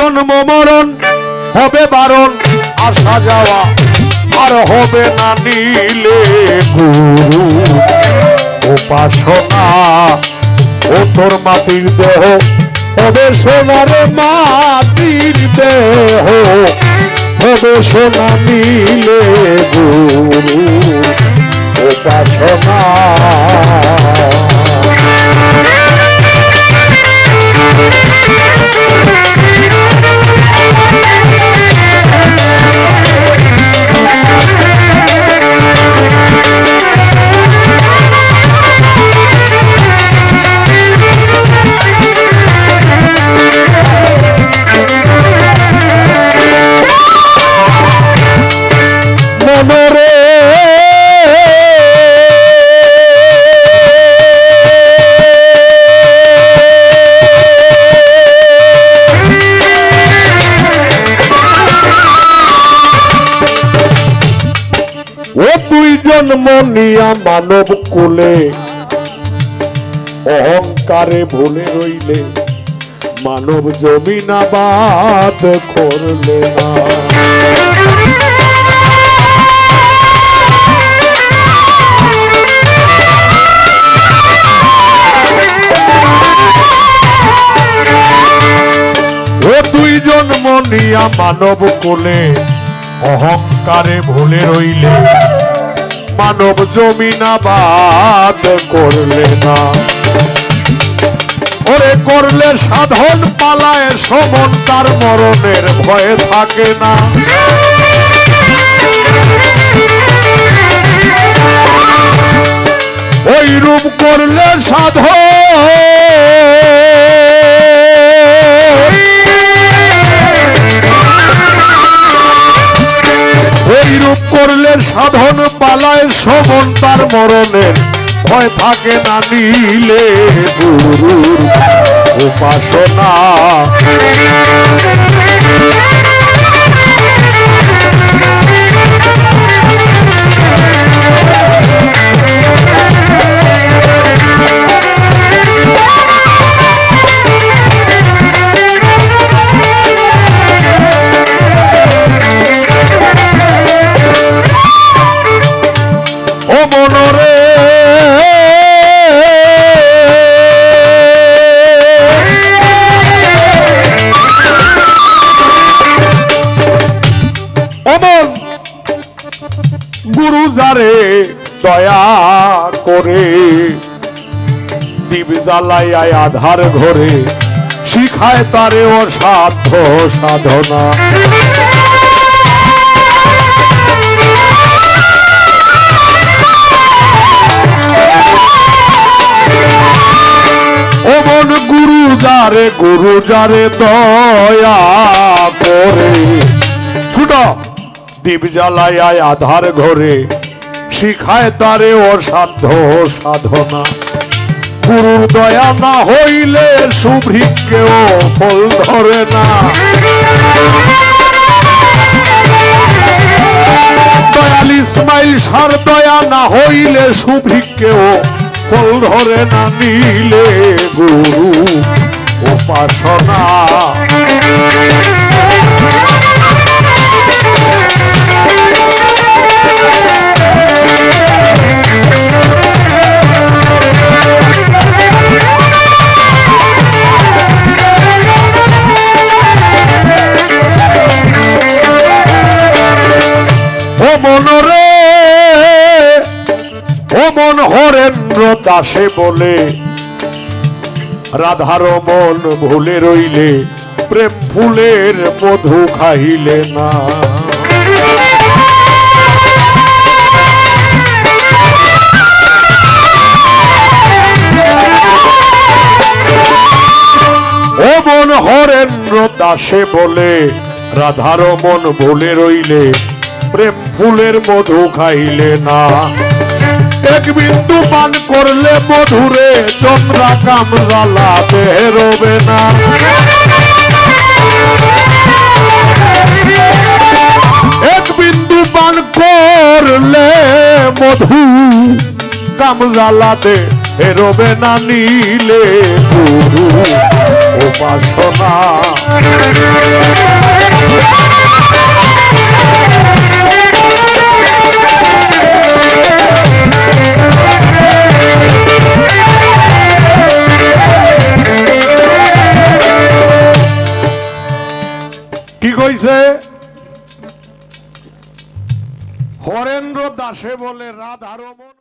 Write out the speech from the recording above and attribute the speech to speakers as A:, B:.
A: জন্ম মরণ হবে বারণ, আসা যাওয়া আর হবে না নিলে গুরু উপাসনা। ও তোর মাটির দেহ হবে সোনার মাটির দেহ, হবে সোনা নিলে গুরু উপাসনা। জন্ম নিয়া মানব কুলে অহংকারে ভুলে রইলে, মানব জমিন আবাদ করলে না। ও তুই জন্ম নিয়া মানব কুলে অহংকারে ভুলে রইলে, মানব জমিন আবাদ করলে না। ওরে করলে সাধন পালায় সমন, তার মরণের ভয়ে থাকে না। ওই রূপ করলে সাধন, রূপ করলে সাধন পালায় সমন, তার মরণের ভয় থাকে না নিলে গুরুর উপাসনা। মনরে অমন গুরু যারে দয়া করে, দীপ জ্বালায় আধার ঘরে, শিখায় তারে অসাধ্য সাধনা। ওমন গুরু যারে দয়া করে, ছুট দীপ জ্বালায় আধার ঘরে, শিখায় তারে অসাধ্য সাধনা। গুরুর দয়া না হইলে সুবৃক্ষেও ফল ধরে না। দয়াল ইসমাইল সার দয়া না হইলে সুবৃক্ষেও ফল ধরে না নিলে গুরু উপাসনা। ও মনরে ও মন হরেন্দ্র দাসে বলে, রাধার মন ভুলে রইলে, প্রেম ফুলের মধু খাইলে না। ও মন হরেন্দ্র দাসে বলে, রাধার মন ভুলে রইলে, প্রেম ফুলের মধু খাইলে না। এক বিন্দু পান করলে মধুরে, চন্দ্রা কাম জ্বালা বেরোবে না। এক বিন্দু পান করলে মধু, কাম জ্বালাতে বেরোবে না নিলে গুরু উপাসনা। কইছে হরেন্দ্র দাসে বলে রাধার মন